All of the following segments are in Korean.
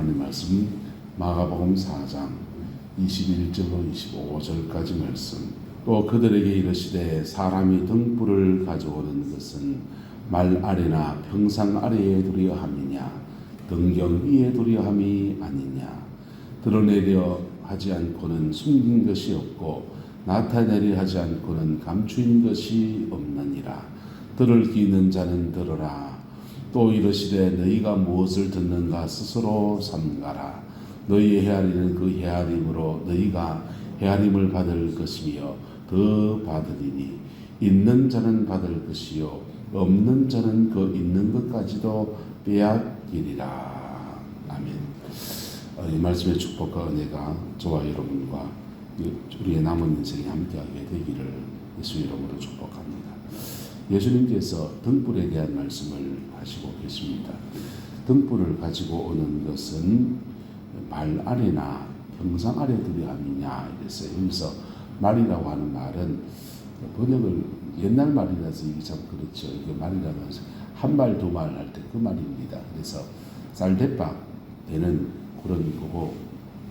하나님 말씀 마가복음 4장 21절로 25절까지 말씀. 또 그들에게 이르시되 사람이 등불을 가져오는 것은 말 아래나 평상 아래에 두려 함이냐 등경 위에 두려 함이 아니냐. 드러내려 하지 않고는 숨긴 것이 없고 나타내려 하지 않고는 감추인 것이 없느니라. 들을 귀 있는 자는 들으라. 또 이르시되 너희가 무엇을 듣는가 스스로 삼가라. 너희의 헤아리는 그 헤아림으로 너희가 헤아림을 받을 것이며 더 받으리니 있는 자는 받을 것이요 없는 자는 그 있는 것까지도 빼앗기리라. 아멘. 이 말씀의 축복과 은혜가 저와 여러분과 우리의 남은 인생에 함께하게 되기를 예수 이름으로 축복합니다. 예수님께서 등불에 대한 말씀을 하시고 계십니다. 등불을 가지고 오는 것은 말 아래나 평상 아래 두려 함이냐 이랬어요. 여기서 말이라고 하는 말은 번역을 옛날 말이라서 이게 참 그렇죠. 이게 말이라고 해서 한 말 두 말 할 때 그 말입니다. 그래서 쌀대박 되는 그런 거고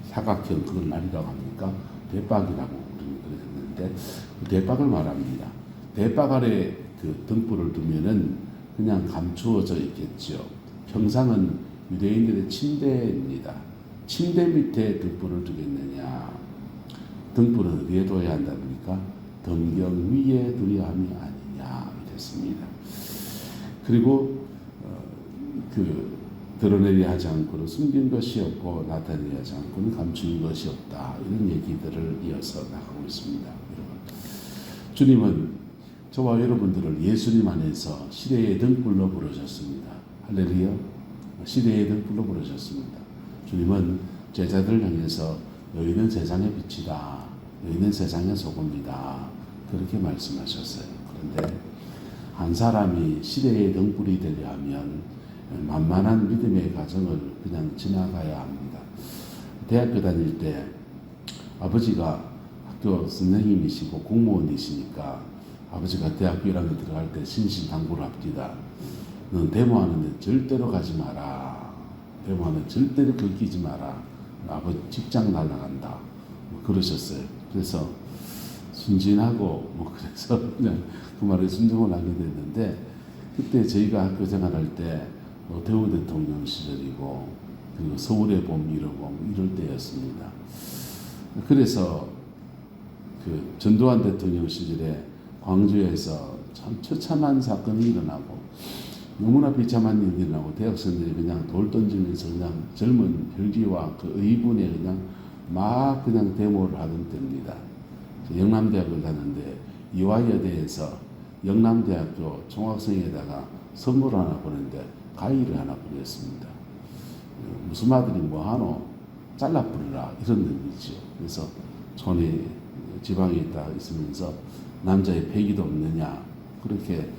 사각형 그걸 말이라고 합니까? 대박이라고 우리는 그랬는데 그 대박을 말합니다. 대박 아래 그 등불을 두면은 그냥 감추어져 있겠죠. 평상은 유대인들의 침대입니다. 침대 밑에 등불을 두겠느냐? 등불은 어디에 둬야 한답니까? 등경 위에 두려 함이 아니냐 이랬습니다. 그리고 드러내려 하지 않고는 숨긴 것이 없고 나타내려 하지 않고는 감추는 것이 없다. 이런 얘기들을 이어서 나가고 있습니다. 여러분, 주님은 저와 여러분들을 예수님 안에서 시대의 등불로 부르셨습니다. 할렐루야. 시대의 등불로 부르셨습니다. 주님은 제자들을 향해서 너희는 세상의 빛이다. 너희는 세상의 소금이다. 그렇게 말씀하셨어요. 그런데 한 사람이 시대의 등불이 되려 하면 만만한 믿음의 과정을 그냥 지나가야 합니다. 대학교 다닐 때 아버지가 학교 선생님이시고 공무원이시니까 아버지가 대학교 1학년 들어갈 때 신신당부를 합니다. 넌 데모하는데 절대로 가지 마라. 데모하는 절대로 긁히지 마라. 아버지 직장 날아간다. 그러셨어요. 그래서 순진하고 그래서 그냥 그 말에 순종을 하게 됐는데 그때 저희가 학교 생활할 때 노태우 대통령 시절이고 그리고 서울의 봄 이럴 때였습니다. 그래서 그 전두환 대통령 시절에 광주에서 참 처참한 사건이 일어나고 너무나 비참한 일이 일어나고 대학생들이 그냥 돌 던지면서 그냥 젊은 혈기와 그 의분에 그냥 데모를 하던 때입니다. 영남대학을 가는데 이화여대에서 영남대학교 총학생회에다가 선물 하나 보냈는데 가위를 하나 보냈습니다. 무슨 아들이 뭐하노? 잘라 뿌리라 이런 의미죠. 그래서 손에 지방에 있다 있으면서 남자의 패기도 없느냐 그렇게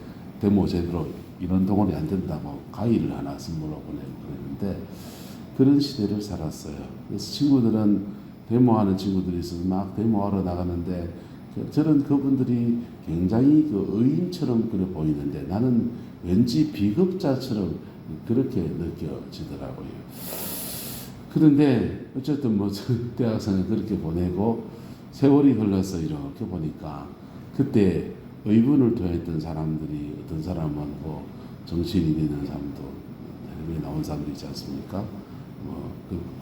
데모 제대로 이런 동원이 안 된다고 가위를 하나 선물로 보내고 그랬는데 그런 시대를 살았어요. 그래서 친구들은 데모하는 친구들이 있어서 막 데모하러 나가는데 저런 그분들이 굉장히 그 의인처럼 그래 보이는데 나는 왠지 비겁자처럼 그렇게 느껴지더라고요. 그런데 어쨌든 대학생을 그렇게 보내고 세월이 흘러서 이렇게 보니까 그때 의분을 토했던 사람들이 어떤 사람은 정치인이 되는 사람도 텔레비에 나온 사람들이 있지 않습니까?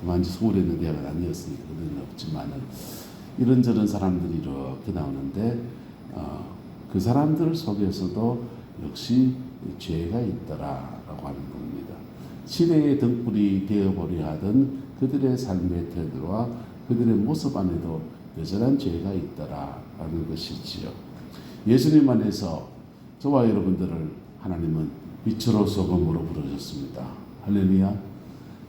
그만지 서울에 있는 대학은 아니었으니까 그런 없지만은 이런저런 사람들이 이렇게 나오는데 그 사람들 속에서도 역시 죄가 있더라라고 하는 겁니다. 시대의 등불이 되어버려 하던 그들의 삶의 태도와 그들의 모습 안에도 여전한 죄가 있더라라는 것이지요. 예수님 안에서 저와 여러분들을 하나님은 빛으로 소금으로 부르셨습니다. 할렐루야.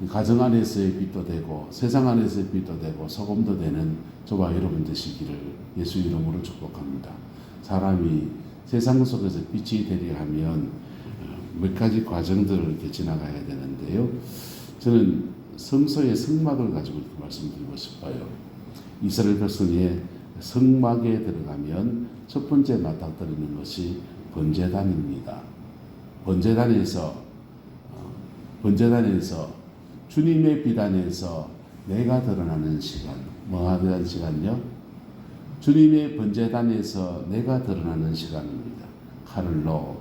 가정 안에서의 빛도 되고 세상 안에서의 빛도 되고 소금도 되는 저와 여러분 되시기를 예수 이름으로 축복합니다. 사람이 세상 속에서 빛이 되려 하면 몇 가지 과정들을 이렇게 지나가야 되는데요. 저는 성서의 성막을 가지고 이렇게 말씀드리고 싶어요. 이스라엘 백성의 성막에 들어가면 첫 번째 맞닥뜨리는 것이 번제단입니다. 번제단에서 주님의 비단에서 내가 드러나는 시간. 뭐가 대한 시간요? 주님의 번제단에서 내가 드러나는 시간입니다. 칼로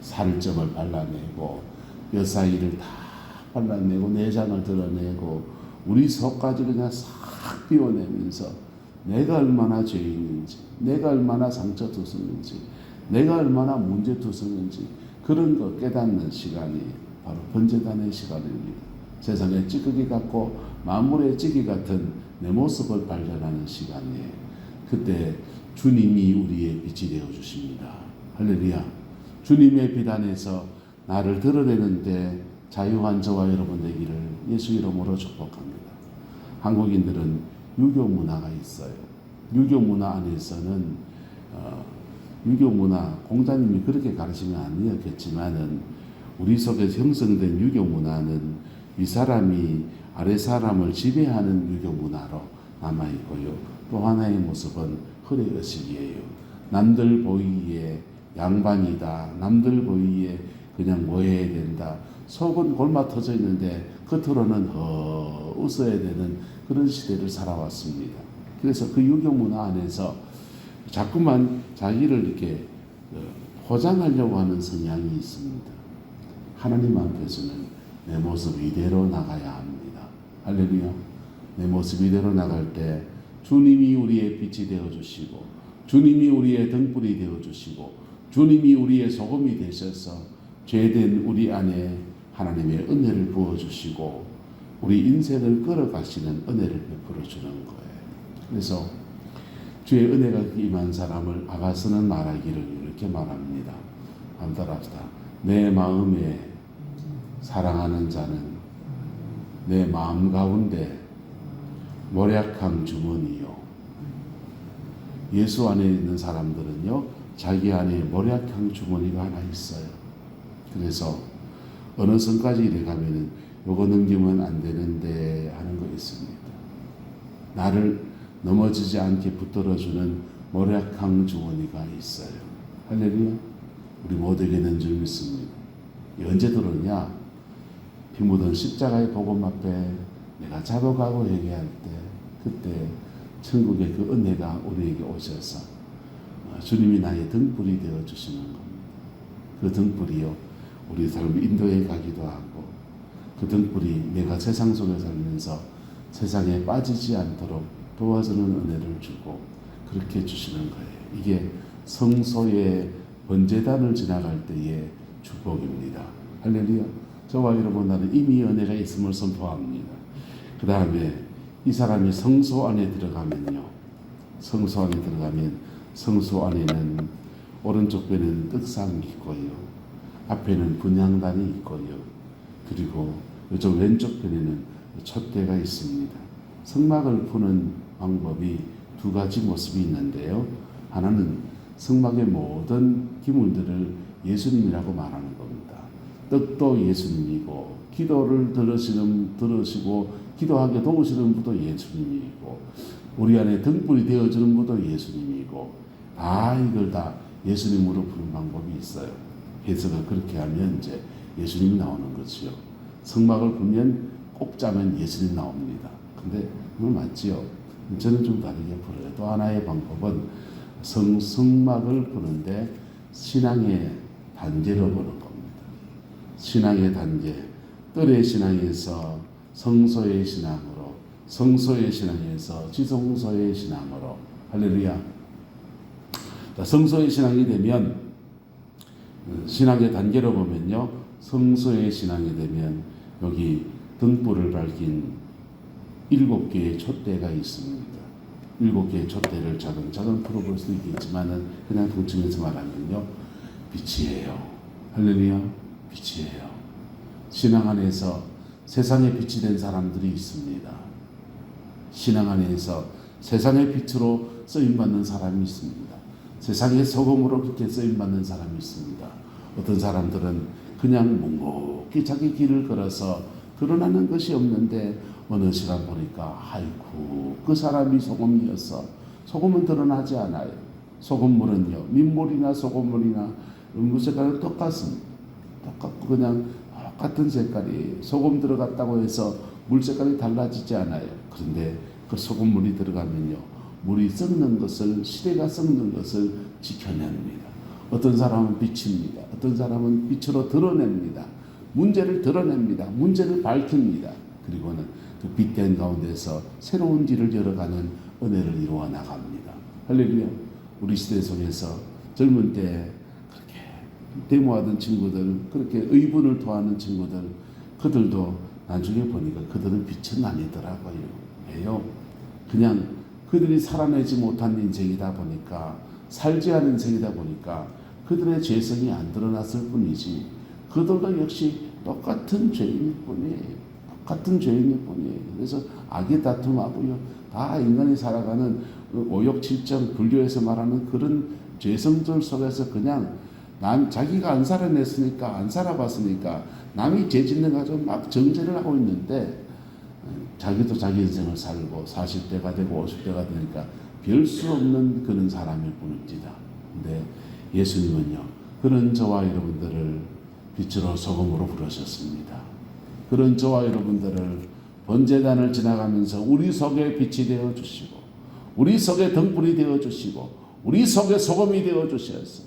살점을 발라내고 뼈 사이를 다 발라내고 내장을 드러내고 우리 속까지 그냥 싹 비워내면서 내가 얼마나 죄인인지, 내가 얼마나 상처투성인지, 내가 얼마나 문제투성인지 그런 거 깨닫는 시간이 바로 번제단의 시간입니다. 세상에 찌꺼기 같고 만물의 찌기 같은 내 모습을 발견하는 시간이에요. 그때 주님이 우리의 빛이 되어 주십니다. 할렐루야. 주님의 비단에서 나를 드러내는데 자유한 저와 여러분 되기를 예수 이름으로 축복합니다. 한국인들은 유교 문화가 있어요. 유교 문화 안에서는 유교 문화 공자님이 그렇게 가르치면 아니었겠지만은 우리 속에 형성된 유교 문화는 위 사람이 아래 사람을 지배하는 유교 문화로 남아 있고요. 또 하나의 모습은 허례의식이에요. 남들 보이기에 양반이다. 남들 보이기에 그냥 뭐 해야 된다. 속은 골마 터져 있는데 겉으로는 웃어야 되는 그런 시대를 살아왔습니다. 그래서 그 유교 문화 안에서 자꾸만 자기를 이렇게 포장하려고 하는 성향이 있습니다. 하나님 앞에서는 내 모습 이대로 나가야 합니다. 할렐루야. 내 모습 이대로 나갈 때 주님이 우리의 빛이 되어주시고 주님이 우리의 등불이 되어주시고 주님이 우리의 소금이 되셔서 죄된 우리 안에 하나님의 은혜를 부어주시고 우리 인생을 걸어가시는 은혜를 베풀어 주는 거예요. 그래서 주의 은혜가 임한 사람을 아가서는 말하기를 이렇게 말합니다. 한번 따라합시다. 내 마음에 사랑하는 자는 내 마음 가운데 모략한 주머니요. 예수 안에 있는 사람들은요, 자기 안에 모략한 주머니가 하나 있어요. 그래서 어느 선까지 이래 가면은 요거 넘기면 안 되는데 하는 거 있습니다. 나를 넘어지지 않게 붙들어주는 모략한 주머니가 있어요. 할렐루야. 우리 모두에게는 줄 믿습니다. 언제 들었냐? 피 묻은 십자가의 복음 앞에 내가 잡아가고 얘기할 때 그때 천국의 그 은혜가 우리에게 오셔서 주님이 나의 등불이 되어주시는 겁니다. 그 등불이요 우리 삶을 인도해 가기도 하고 그 등불이 내가 세상 속에 살면서 세상에 빠지지 않도록 도와주는 은혜를 주고 그렇게 주시는 거예요. 이게 성소의 번제단을 지나갈 때의 축복입니다. 할렐루야. 저와 여러분 나는 이미 은혜가 있음을 선포합니다. 그 다음에 이 사람이 성소 안에 들어가면요. 성소 안에 들어가면 성소 안에는 오른쪽 배는 떡상이 있고요. 앞에는 분향단이 있고요. 그리고 이쪽 왼쪽 편에는 촛대가 있습니다. 성막을 푸는 방법이 두 가지 모습이 있는데요. 하나는 성막의 모든 기물들을 예수님이라고 말하는 겁니다. 떡도 예수님이고 기도를 들으시고 기도하게 도우시는 분도 예수님이고 우리 안에 등불이 되어주는 분도 예수님이고 다 이걸 다 예수님으로 부르는 방법이 있어요. 해석을 그렇게 하면 이제 예수님이 나오는 거지요. 성막을 보면 꼭 짜면 예수님 나옵니다. 근데 그건 맞지요. 저는 좀 다르게 풀어요. 또 하나의 방법은 성막을 보는데 신앙의 단계로 보는 겁니다. 신앙의 단계, 뜰의 신앙에서 성소의 신앙으로, 성소의 신앙에서 지성소의 신앙으로. 할렐루야. 성소의 신앙이 되면 신앙의 단계로 보면요, 성소의 신앙이 되면 여기 등불을 밝힌 7개의 촛대가 있습니다. 7개의 촛대를 차근차근 풀어볼 수 있겠지만은 그냥 통칭해서 말하면요, 빛이에요. 할렐루야, 빛이에요. 신앙 안에서 세상의 빛이 된 사람들이 있습니다. 신앙 안에서 세상의 빛으로 쓰임받는 사람이 있습니다. 세상의 소금으로 그렇게 쓰임받는 사람이 있습니다. 어떤 사람들은 그냥 묵묵히 자기 길을 걸어서 드러나는 것이 없는데 어느 시간 보니까 아이고 그 사람이 소금이었어. 소금은 드러나지 않아요. 소금물은요 민물이나 소금물이나 음료색깔은 똑같습니다. 똑같고 그냥 똑같은 색깔이 소금 들어갔다고 해서 물 색깔이 달라지지 않아요. 그런데 그 소금물이 들어가면요, 물이 썩는 것을, 시대가 썩는 것을 지켜냅니다. 어떤 사람은 비칩니다. 어떤 사람은 빛으로 드러냅니다. 문제를 드러냅니다. 문제를 밝힙니다. 그리고는 그 빛된 가운데서 새로운 길을 열어가는 은혜를 이루어 나갑니다. 할렐루야. 우리 시대 속에서 젊은 때 그렇게 데모하던 친구들, 그렇게 의분을 토하는 친구들, 그들도 나중에 보니까 그들은 빛은 아니더라고요. 왜요? 그냥 그들이 살아내지 못한 인생이다 보니까, 살지 않은 인생이다 보니까 그들의 죄성이 안 드러났을 뿐이지, 그들도 역시 똑같은 죄인일 뿐이에요. 똑같은 죄인일 뿐이에요. 그래서 악의 다툼하고요, 다 인간이 살아가는 오욕칠정, 불교에서 말하는 그런 죄성들 속에서 그냥 자기가 안 살아냈으니까, 안 살아봤으니까 남이 죄 짓는 가지고 막 정죄를 하고 있는데, 자기도 자기 인생을 살고 40대가 되고 50대가 되니까 별 수 없는 그런 사람일 뿐입니다. 근데 예수님은요, 그런 저와 여러분들을 빛으로 소금으로 부르셨습니다. 그런 저와 여러분들을 번제단을 지나가면서 우리 속에 빛이 되어 주시고, 우리 속에 등불이 되어 주시고, 우리 속에 소금이 되어 주셔서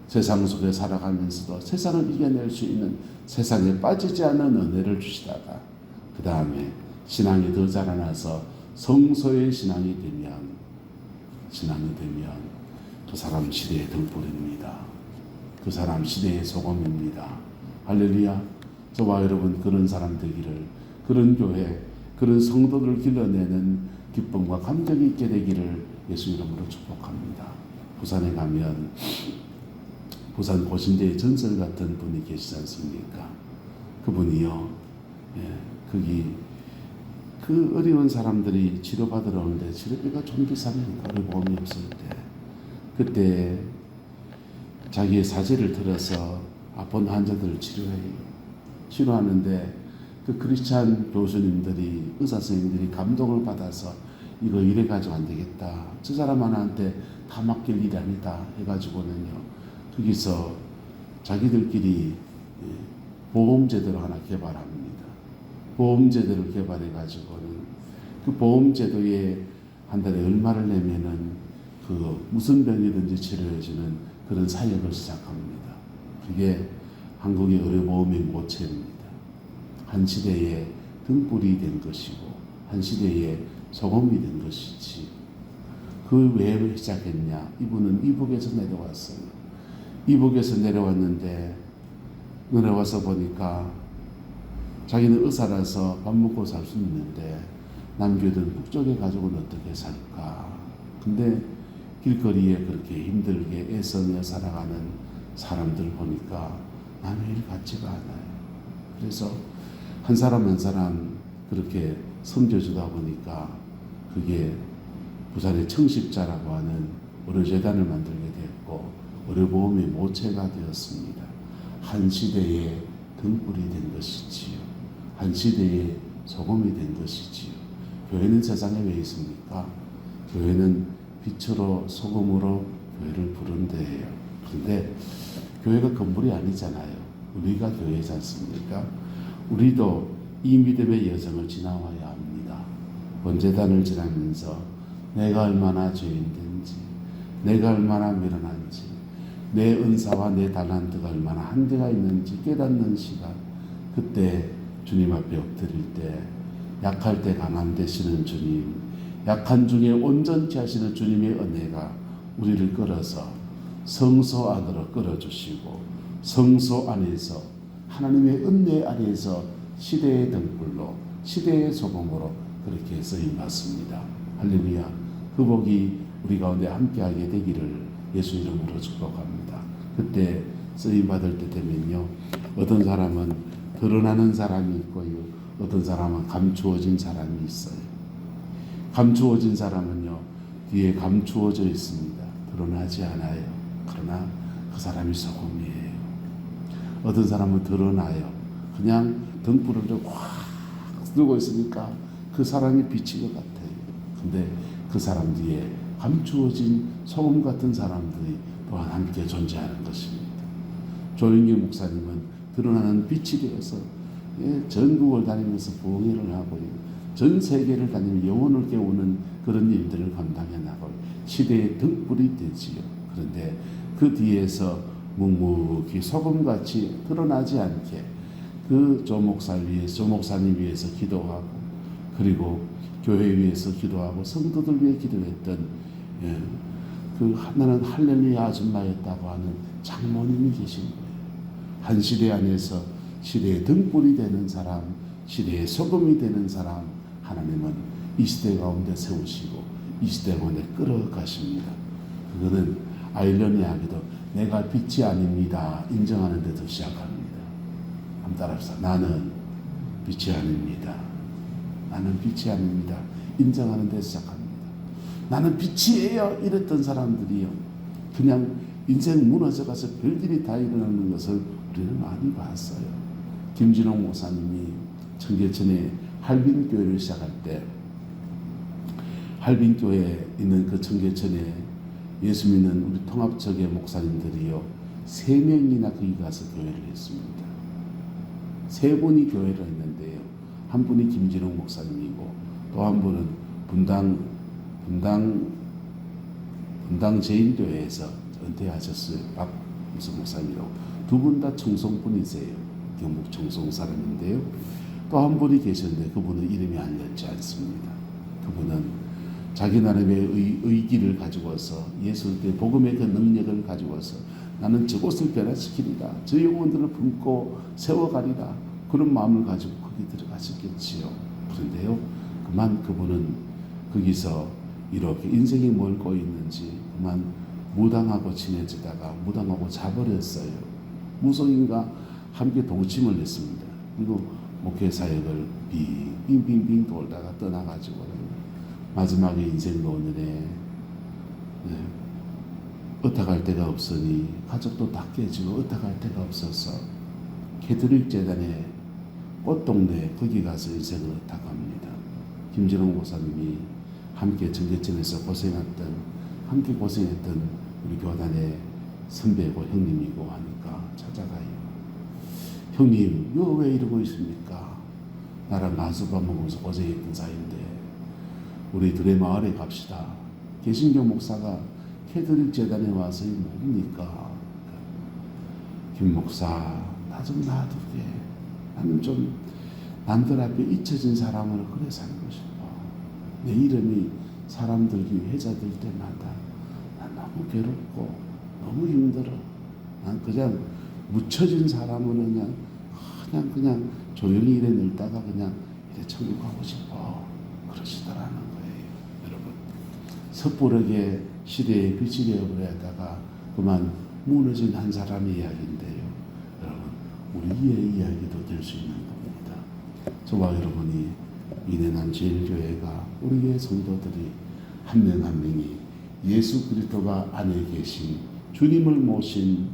세상 속에 살아가면서도 세상을 이겨낼 수 있는, 세상에 빠지지 않는 은혜를 주시다가 그 다음에 신앙이 더 자라나서 성소의 신앙이 되면 그 사람 시대의 등불입니다. 그 사람 시대의 소금입니다. 할렐루야. 저와 여러분 그런 사람 되기를, 그런 교회, 그런 성도들을 길러내는 기쁨과 감격이 있게 되기를 예수 이름으로 축복합니다. 부산에 가면 부산 고신대의 전설 같은 분이 계시지 않습니까? 그분이요, 거기 그 어려운 사람들이 치료받으러 오는데 치료비가 좀 비싸니까, 보험이 없을 때, 그때 자기의 사제를 들어서 아픈 환자들을 치료하는데 그 크리스찬 교수님들이, 의사 선생님들이 감동을 받아서 이거 이래가지고 안 되겠다, 저 사람 하나한테 다 맡길 일이 아니다 해가지고는요, 거기서 자기들끼리 보험제도를 하나 개발합니다. 보험제도를 개발해가지고는 그 보험제도에 한 달에 얼마를 내면은 그 무슨 병이든지 치료해주는 그런 사역을 시작합니다. 그게 한국의 의료보험의 모체입니다. 한 시대에 등불이 된 것이고, 한 시대에 소금이 된 것이지. 그 왜 시작했냐? 이분은 이북에서 내려왔어요. 이북에서 내려왔는데, 내려와서 보니까 자기는 의사라서 밥 먹고 살 수 있는데 남겨둔 북쪽의 가족은 어떻게 살까? 근데 길거리에 그렇게 힘들게 애써내 살아가는 사람들 보니까 남의 일 같지가 않아요. 그래서 한 사람 한 사람 그렇게 섬겨주다 보니까 그게 부산의 청십자라고 하는 의료재단을 만들게 됐고, 의료보험의 모체가 되었습니다. 한 시대의 등불이 된 것이지요. 한 시대의 소금이 된 것이지요. 교회는 세상에 왜 있습니까? 교회는 빛으로 소금으로 교회를 부른 데예요. 그런데 교회가 건물이 아니잖아요. 우리가 교회지 않습니까? 우리도 이 믿음의 여정을 지나와야 합니다. 번제단을 지나면서 내가 얼마나 죄인된지, 내가 얼마나 미련한지, 내 은사와 내 달란트가 얼마나 한계가 있는지 깨닫는 시간, 그때 주님 앞에 엎드릴 때, 약할 때 강한 되시는 주님, 약한 중에 온전케 하시는 주님의 은혜가 우리를 끌어서 성소 안으로 끌어주시고, 성소 안에서 하나님의 은혜 아래에서 시대의 등불로, 시대의 소금으로 그렇게 쓰임받습니다. 할렐루야. 그 복이 우리 가운데 함께하게 되기를 예수 이름으로 축복합니다. 그때 쓰임받을 때 되면요, 어떤 사람은 드러나는 사람이 있고요, 어떤 사람은 감추어진 사람이 있어요. 감추어진 사람은요, 뒤에 감추어져 있습니다. 드러나지 않아요. 그러나 그 사람이 소금이에요. 어떤 사람은 드러나요. 그냥 등불을 확 들고 있으니까 그 사람이 빛인 것 같아요. 근데 그 사람 뒤에 감추어진 소금 같은 사람들이 또한 함께 존재하는 것입니다. 조영기 목사님은 드러나는 빛이 되어서 전국을 다니면서 부흥회를 하고 전 세계를 다니며 영혼을 깨우는 그런 일들을 감당해 나갈 시대의 등불이 되지요. 그런데 그 뒤에서 묵묵히 소금같이 드러나지 않게 그 조 목사님 위해서 기도하고 그리고 교회 위해서 기도하고 성도들 위해 기도했던 그 나는 할렐루야 아줌마였다고 하는 장모님이 계신 거예요. 한 시대 안에서 시대의 등불이 되는 사람, 시대의 소금이 되는 사람, 하나님은 이 시대 가운데 세우시고 이 시대 가운데 끌어가십니다. 그거는 아이러니하게도 내가 빛이 아닙니다 인정하는 데도 시작합니다. 한번 따라합시다. 나는 빛이 아닙니다. 나는 빛이 아닙니다 인정하는 데 시작합니다. 나는 빛이에요 이랬던 사람들이요, 그냥 인생 무너져가서 별일이 다 일어나는 것을 우리는 많이 봤어요. 김진홍 목사님이 청계천에 할빈교회를 시작할 때 할빈교회에 있는 그 청계천에 예수 믿는 우리 통합적의 목사님들이요 3명이나 거기 가서 교회를 했습니다. 3분이 교회를 했는데요, 한 분이 김진홍 목사님이고 또 한 분은 분당 제인교회에서 은퇴하셨어요. 무슨 목사님이라고. 2분 다 청송분이세요. 경북 청송 사람인데요. 또 한 분이 계셨는데 그분은 이름이 알려지지 않습니다. 그분은 자기 나름의 의기를 가지고서 예수의 복음의 그 능력을 가지고서 나는 저곳을 변화시키리라, 저 영혼들을 품고 세워가리라, 그런 마음을 가지고 거기 들어가셨겠지요. 그런데요, 그만 그분은 거기서 이렇게 인생이 뭘 꼬였는지 그만 무당하고 친해지다가 무당하고 자버렸어요. 무속인과 함께 동침을 했습니다. 그리고 목회 사역을 빙빙빙 돌다가 떠나가지고 마지막에 인생 노년에 어떡할 데가 없으니 가족도 다 깨지고 어떡할 데가 없어서 캐톨릭 재단의 꽃동네 거기 가서 인생을 어떡합니다. 김진홍 목사님이 함께 청계천에서 함께 고생했던 우리 교단의 선배고 형님이고 하니까 찾아가요. 형님, 너 왜 이러고 있습니까? 나랑 만수밥 먹으면서 고생했던 사이인데 우리 둘의 마을에 갑시다. 개신교 목사가 캐톨릭 재단에 와서 뭡니까? 김 목사, 나 좀 놔두게. 나는 좀 남들 앞에 잊혀진 사람으로 그래 살고 싶어. 내 이름이 사람들 귀에 회자될 때마다 난 너무 괴롭고 너무 힘들어. 난 그냥 묻혀진 사람으로 그냥 조용히 이래 늙다가 그냥 이래 천국 가고 싶어. 그러시더라는 거예요. 여러분, 섣부르게 시대의 빛이 되어버렸다가 그만 무너진 한 사람의 이야기인데요. 여러분, 우리의 이야기도 될 수 있는 겁니다. 저와 여러분이 미래난 제일교회가 우리의 성도들이 한 명 한 명이 예수 그리스도가 안에 계신 주님을 모신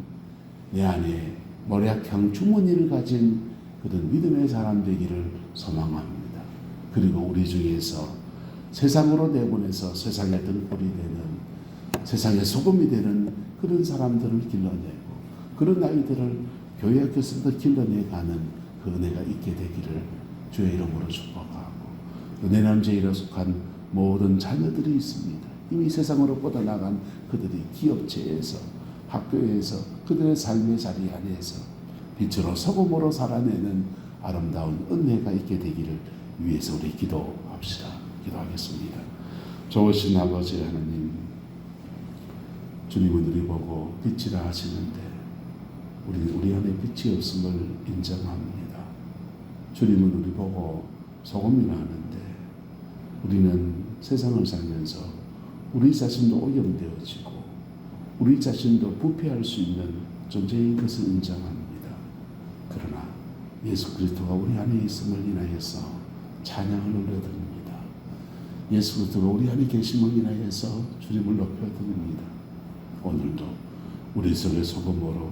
내 안에 모략형 주머니를 가진 그런 믿음의 사람 되기를 소망합니다. 그리고 우리 중에서 세상으로 내보내서 세상의 등불이 되는, 세상의 소금이 되는 그런 사람들을 길러내고 그런 아이들을 교회 학교에서도 길러내가는 그 은혜가 있게 되기를 주의 이름으로 축복하고, 은혜남 제일에 속한 모든 자녀들이 있습니다. 이미 세상으로 뻗어나간 그들이 기업체에서 학교에서 그들의 삶의 자리 안에서 빛으로 소금으로 살아내는 아름다운 은혜가 있게 되기를 위해서 우리 기도합시다. 기도하겠습니다. 좋으신 아버지 하나님, 주님은 우리 보고 빛이라 하시는데 우리 안에 빛이 없음을 인정합니다. 주님은 우리 보고 소금이라 하는데 우리는 세상을 살면서 우리 자신도 오염되어지고 우리 자신도 부패할 수 있는 존재인 것을 인정합니다. 그러나 예수 그리스도가 우리 안에 있음을 인하여서 찬양을 올려드립니다. 예수 그리스도가 우리 안에 계심을 인하여서 주님을 높여드립니다. 오늘도 우리 속의 소금으로,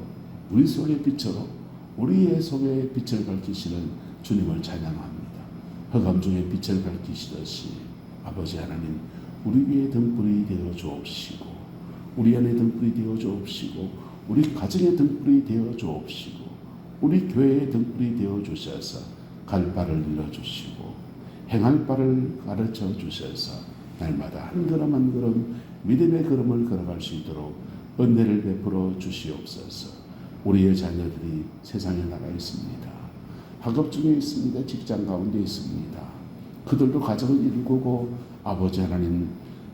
우리 속의 빛으로, 우리의 속의 빛을 밝히시는 주님을 찬양합니다. 흑암 중에 빛을 밝히시듯이 아버지 하나님, 우리 위에 등불이 되어 주옵시고, 우리 안에 등불이 되어 주옵시고, 우리 가정의 등불이 되어 주옵시고, 우리 교회의 등불이 되어 주셔서 갈 바를 일러주시고 행할 바를 가르쳐 주셔서 날마다 한 걸음 한 걸음 믿음의 걸음을 걸어갈 수 있도록 은혜를 베풀어 주시옵소서. 우리의 자녀들이 세상에 나가 있습니다. 학업 중에 있습니다. 직장 가운데 있습니다. 그들도 가정을 이루고 아버지 하나님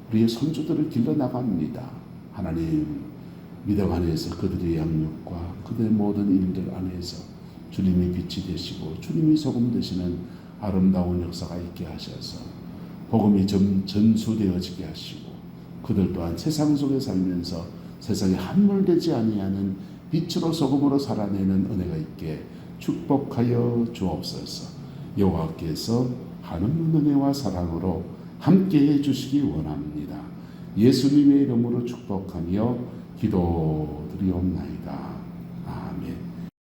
우리의 손주들을 길러 나갑니다. 하나님 믿음 안에서 그들의 양육과 그들의 모든 일들 안에서 주님이 빛이 되시고 주님이 소금 되시는 아름다운 역사가 있게 하셔서 복음이 전수되어지게 하시고 그들 또한 세상 속에 살면서 세상에 함몰되지 아니하는 빛으로 소금으로 살아내는 은혜가 있게 축복하여 주옵소서. 여호와께서 하는 은혜와 사랑으로 함께해 주시기 원합니다. 예수님의 이름으로 축복하며 기도드리옵나이다.